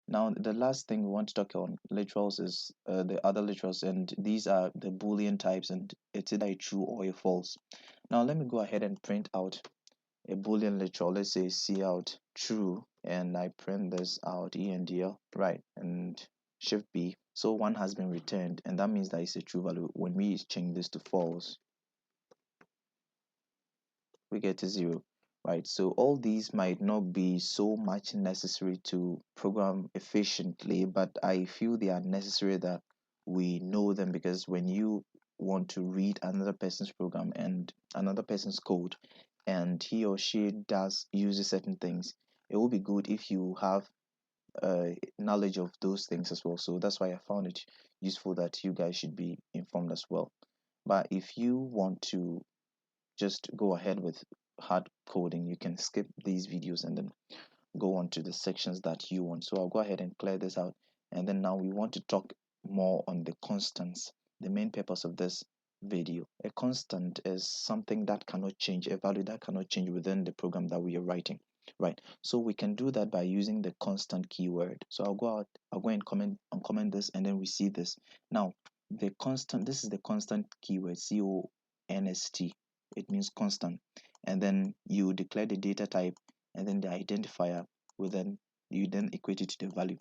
Now, the last thing we want to talk on literals is the other literals, and these are the Boolean types, and it's either a true or a false. Now, let me go ahead and print out a Boolean literal. Let's say cout true, and I print this out ENDL, right, and Shift B. So one has been returned, and that means that it's a true value. When we change this to false, we get to 0, right? So all these might not be so much necessary to program efficiently, but I feel they are necessary that we know them, because when you want to read another person's program and another person's code, and he or she uses certain things, it will be good if you have knowledge of those things as well. So that's why I found it useful that you guys should be informed as well. But if you want to just go ahead with hard coding, you can skip these videos and then go on to the sections that you want. So I'll go ahead and clear this out, and then now we want to talk more on the constants, the main purpose of this video. A constant is something that cannot change, a value that cannot change within the program that we are writing, right? So we can do that by using the constant keyword. So I'll go and comment this, and then we see this. Now the constant, this is the constant keyword, const. It means constant, and then you declare the data type, and then the identifier will then, you then equate it to the value.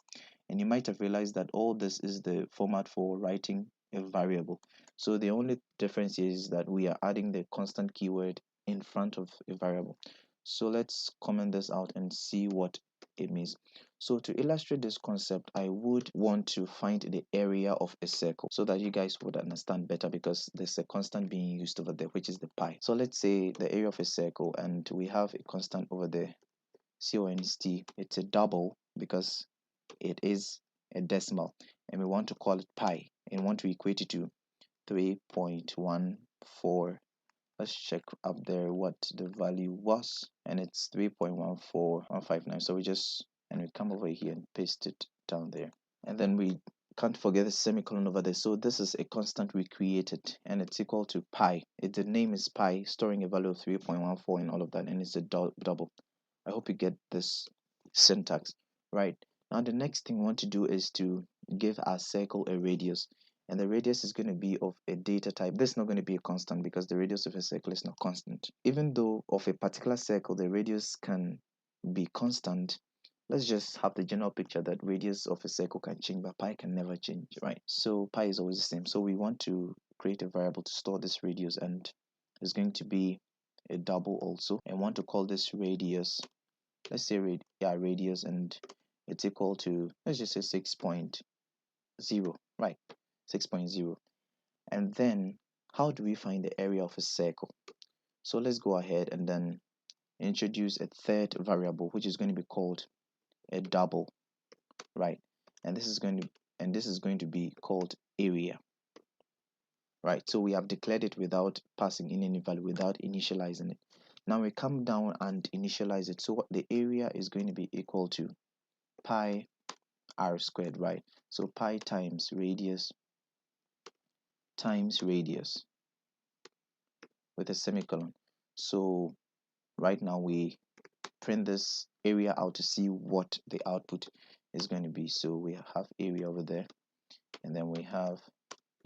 And you might have realized that all this is the format for writing a variable. So the only difference is that we are adding the constant keyword in front of a variable. So let's comment this out and see what it means. So to illustrate this concept, I would want to find the area of a circle so that you guys would understand better, because there's a constant being used over there, which is the pi. So let's say the area of a circle, and we have a constant over there, const. It's a double because it is a decimal, and we want to call it pi, and want to equate it to 3.14. Let's check up there what the value was, and it's 3.14159. So we just, and we come over here and paste it down there, and then we can't forget the semicolon over there. So this is a constant we created, and it's equal to pi. The name is pi, storing a value of 3.14 and all of that, and it's a double. I hope you get this syntax right. Now the next thing we want to do is to give our circle a radius, and the radius is going to be of a data type. This is not going to be a constant because the radius of a circle is not constant. Even though of a particular circle the radius can be constant, let's just have the general picture that radius of a circle can change, but pi can never change, right? So pi is always the same. So we want to create a variable to store this radius, and it's going to be a double also, and want to call this radius, let's say radius, and it's equal to, let's just say 6.0, right? 6.0. And then how do we find the area of a circle? So let's go ahead and then introduce a third variable, which is going to be called a double, right? And this is going to be called area, right? So we have declared it without passing in any value, without initializing it. Now we come down and initialize it. So what the area is going to be equal to pi r squared, right? So pi times radius with a semicolon. So right now we print this area out to see what the output is going to be. So we have area over there, and then we have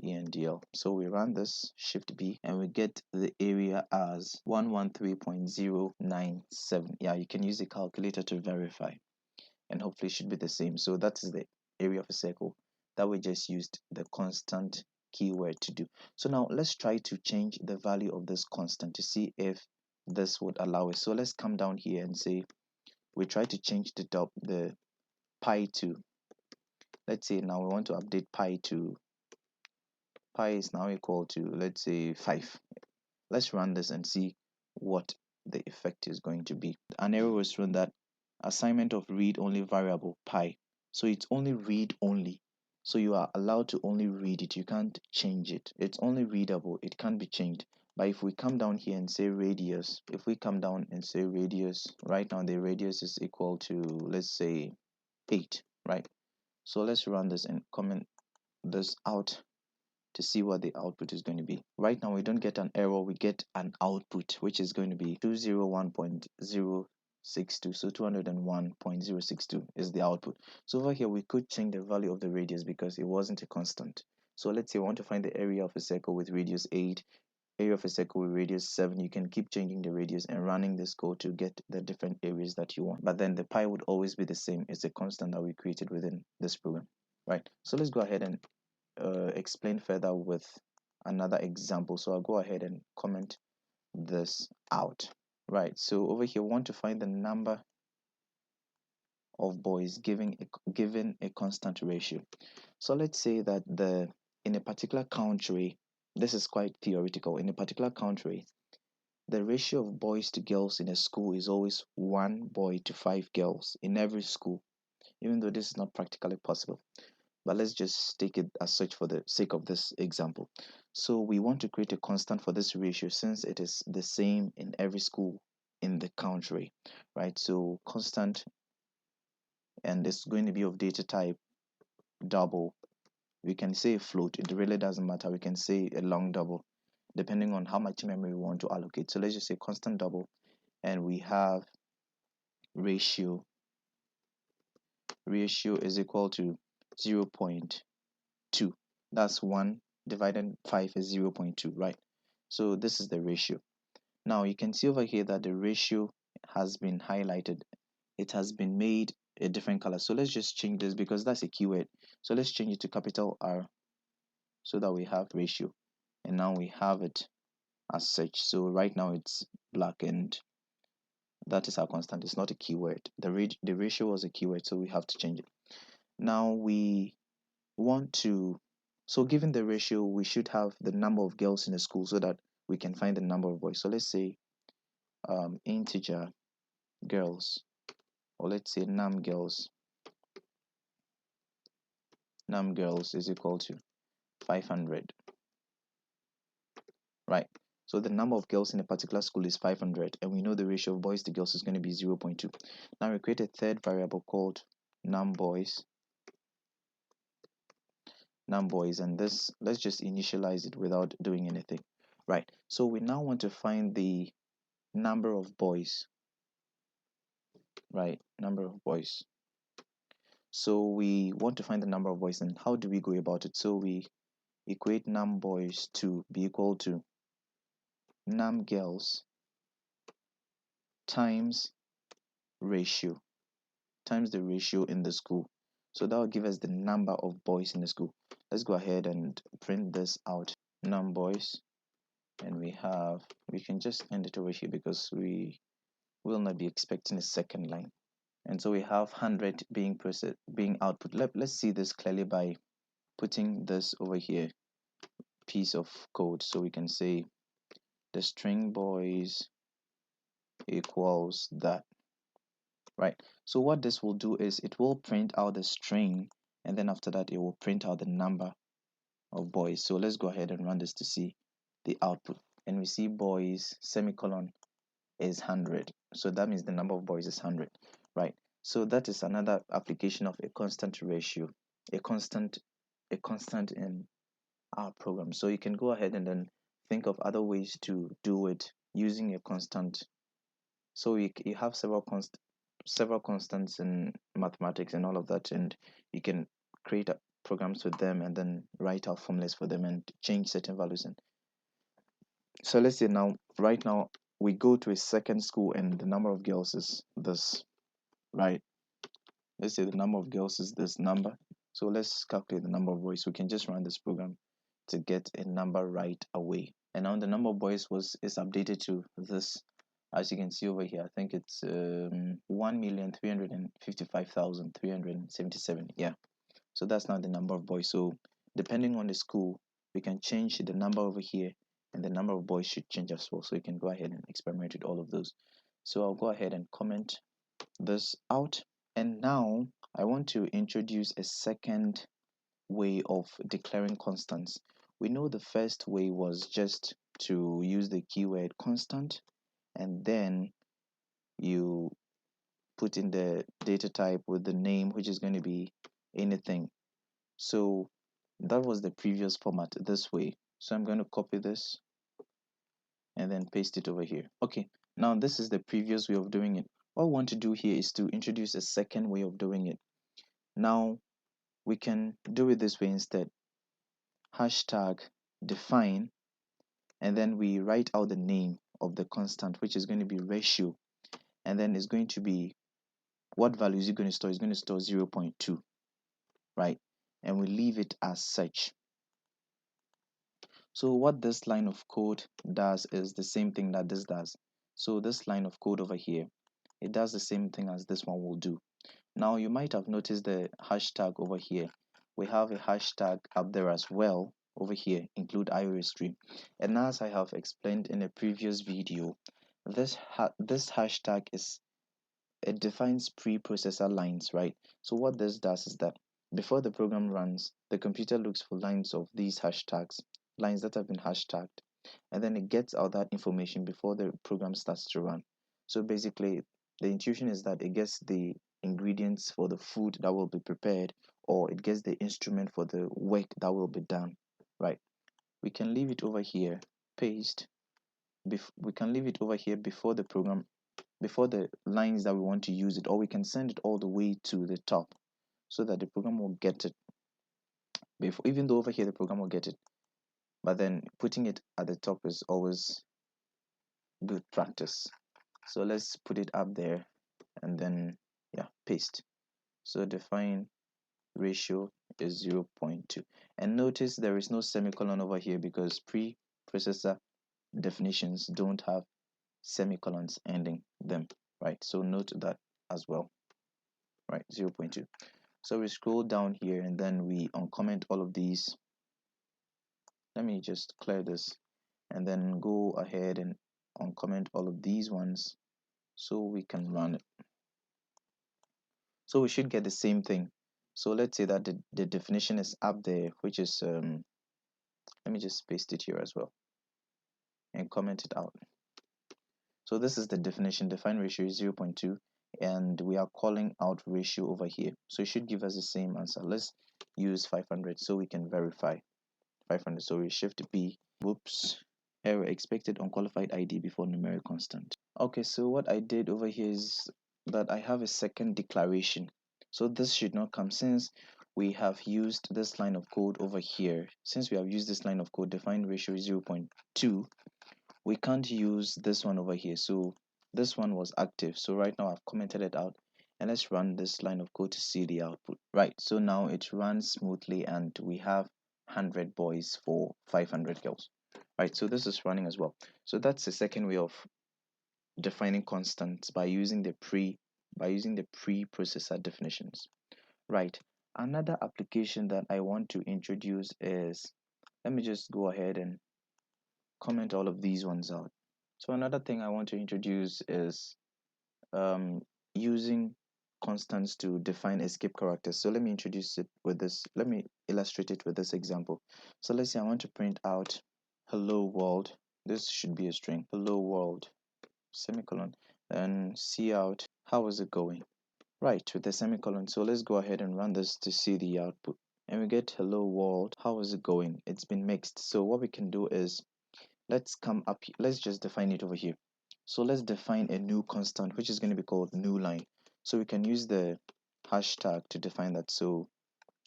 ENDL. So we run this Shift B, and we get the area as 113.097. Yeah, you can use a calculator to verify, and hopefully it should be the same. So that is the area of a circle that we just used the constant keyword to do. So now let's try to change the value of this constant to see if this would allow it. So let's come down here and say we try to change the pi to, let's say now we want to update pi is now equal to, let's say 5. Let's run this and see what the effect is going to be. An error was thrown that assignment of read only variable pi. So it's only read only. So you are allowed to only read it. You can't change it. It's only readable. It can't be changed. But if we come down here and say radius, if we come down and say radius, right now the radius is equal to, let's say 8, right? So let's run this and comment this out to see what the output is going to be. Right now we don't get an error, we get an output which is going to be 201.0 62. So 201.062 is the output. So over here we could change the value of the radius because it wasn't a constant. So let's say I want to find the area of a circle with radius 8, area of a circle with radius 7. You can keep changing the radius and running this code to get the different areas that you want. But then the pi would always be the same. It's a constant that we created within this program, right? So let's go ahead and explain further with another example. So I'll go ahead and comment this out. Right, so over here we want to find the number of boys given a constant ratio. So let's say that in a particular country, this is quite theoretical. In a particular country, the ratio of boys to girls in a school is always 1 boy to 5 girls in every school, even though this is not practically possible. But let's just take it as such for the sake of this example. So we want to create a constant for this ratio since it is the same in every school in the country, right? So constant, and it's going to be of data type double. We can say float, it really doesn't matter. We can say a long double depending on how much memory we want to allocate. So let's just say constant double, and we have ratio. Ratio is equal to 0.2. That's 1 divided 5 is 0.2, right? So this is the ratio. Now you can see over here that the ratio has been highlighted. It has been made a different color. So let's just change this because that's a keyword. So let's change it to capital R so that we have ratio. And now we have it as such. So right now it's black, and that is our constant. It's not a keyword. The ratio was a keyword, so we have to change it. Now we want to, so given the ratio, we should have the number of girls in the school so that we can find the number of boys. So let's say integer girls, or let's say num girls is equal to 500, right? So the number of girls in a particular school is 500, and we know the ratio of boys to girls is going to be 0.2. Now we create a third variable called num boys, and this, let's just initialize it without doing anything, right? So we now want to find the number of boys, right? Number of boys. So we want to find the number of boys, and how do we go about it? So we equate num boys to be equal to num girls times ratio, times the ratio in the school. So that will give us the number of boys in the school. Let's go ahead and print this out. Num boys, and we can just end it over here because we will not be expecting a second line. And so we have 100 being output. Let's see this clearly by putting this over here, piece of code. So we can say the string boys equals that, right? So what this will do is it will print out the string, and then after that it will print out the number of boys. So let's go ahead and run this to see the output, and we see boys semicolon is 100. So that means the number of boys is 100, right? So that is another application of a constant ratio, a constant in our program. So you can go ahead and then think of other ways to do it using a constant. So you have several constants in mathematics and all of that, and you can create programs with them and then write out formulas for them and change certain values. And so let's say now, right now, we go to a second school and the number of girls is this, right? Let's say the number of girls is this number. So let's calculate the number of boys. We can just run this program to get a number right away. And now the number of boys is updated to this, as you can see over here. I think it's 1,355,377. Yeah, so that's now the number of boys. So depending on the school, we can change the number over here, and the number of boys should change as well. So you can go ahead and experiment with all of those. So I'll go ahead and comment this out. And now I want to introduce a second way of declaring constants. We know the first way was just to use the keyword constant, and then you put in the data type with the name, which is going to be anything. So that was the previous format this way. So I'm going to copy this and then paste it over here. Okay, now this is the previous way of doing it. What we want to do here is to introduce a second way of doing it. Now we can do it this way instead. Hashtag define, and then we write out the name of the constant, which is going to be ratio, and then it's going to be, what value is it going to store? It's going to store 0.2, right? And we leave it as such. So what this line of code does is the same thing that this does. So this line of code over here, it does the same thing as this one will do. Now you might have noticed the hashtag over here. We have a hashtag up there as well over here, include iOS stream. And as I have explained in a previous video, this hashtag is, it defines preprocessor lines, right? So what this does is that before the program runs, the computer looks for lines of these hashtags, lines that have been hashtagged, and then it gets out that information before the program starts to run. So basically, the intuition is that it gets the ingredients for the food that will be prepared, or it gets the instrument for the work that will be done, right? We can leave it over here, paste. We can leave it over here before the program, before the lines that we want to use it, or we can send it all the way to the top so that the program will get it before, even though over here the program will get it, but then putting it at the top is always good practice. So let's put it up there, and then yeah, paste. So define ratio is 0.2, and notice there is no semicolon over here because preprocessor definitions don't have semicolons ending them, right? So note that as well, right? 0.2. So we scroll down here and then we uncomment all of these. Let me just clear this and then go ahead and uncomment all of these ones so we can run it. So we should get the same thing. So let's say that the definition is up there, which is let me just paste it here as well and comment it out. So this is the definition. Define ratio is 0.2, and we are calling out ratio over here. So it should give us the same answer. Let's use 500 so we can verify. 500. So we shift B. Whoops. Error, expected unqualified ID before numeric constant. Okay, so what I did over here is that I have a second declaration. So this should not come since we have used this line of code over here. Since we have used this line of code, define ratio is 0.2, we can't use this one over here. So this one was active. So right now I've commented it out, and let's run this line of code to see the output. Right, so now it runs smoothly and we have 100 boys for 500 girls. Right, so this is running as well. So that's the second way of defining constants by using the preprocessor definitions. Right, another application that I want to introduce is, let me just go ahead and comment all of these ones out. So another thing I want to introduce is using constants to define escape characters. So let me introduce it with this. Let me illustrate it with this example. So let's say I want to print out hello world. This should be a string. Hello world, semicolon, and see out how is it going. Right, with the semicolon. So let's go ahead and run this to see the output. And we get hello world. How is it going? It's been mixed. So what we can do is, let's come up, let's just define it over here. So let's define a new constant which is going to be called new line. So we can use the hashtag to define that. So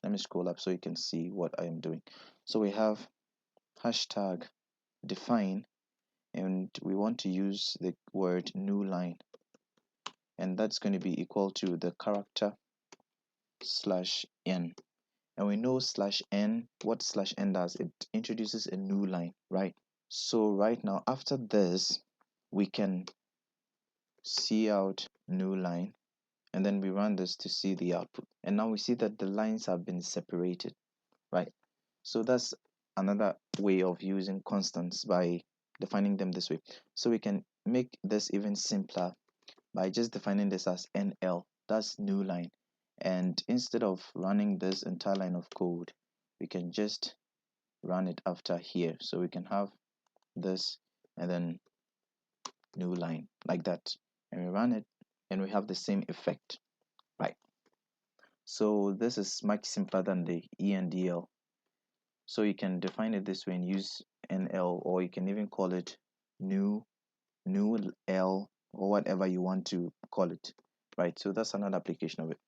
let me scroll up so you can see what I am doing. So we have hashtag define, and we want to use the word new line, and that's going to be equal to the character slash n. And we know slash n, what slash n does, it introduces a new line, right? So right now after this we can see out new line, and then we run this to see the output, and now we see that the lines have been separated, right? So that's another way of using constants, by defining them this way. So we can make this even simpler by just defining this as NL, that's new line, and instead of running this entire line of code, we can just run it after here. So we can have this and then new line like that, and we run it and we have the same effect, right? So this is much simpler than the ENDL. So you can define it this way and use NL, or you can even call it new L or whatever you want to call it, right? So that's another application of it.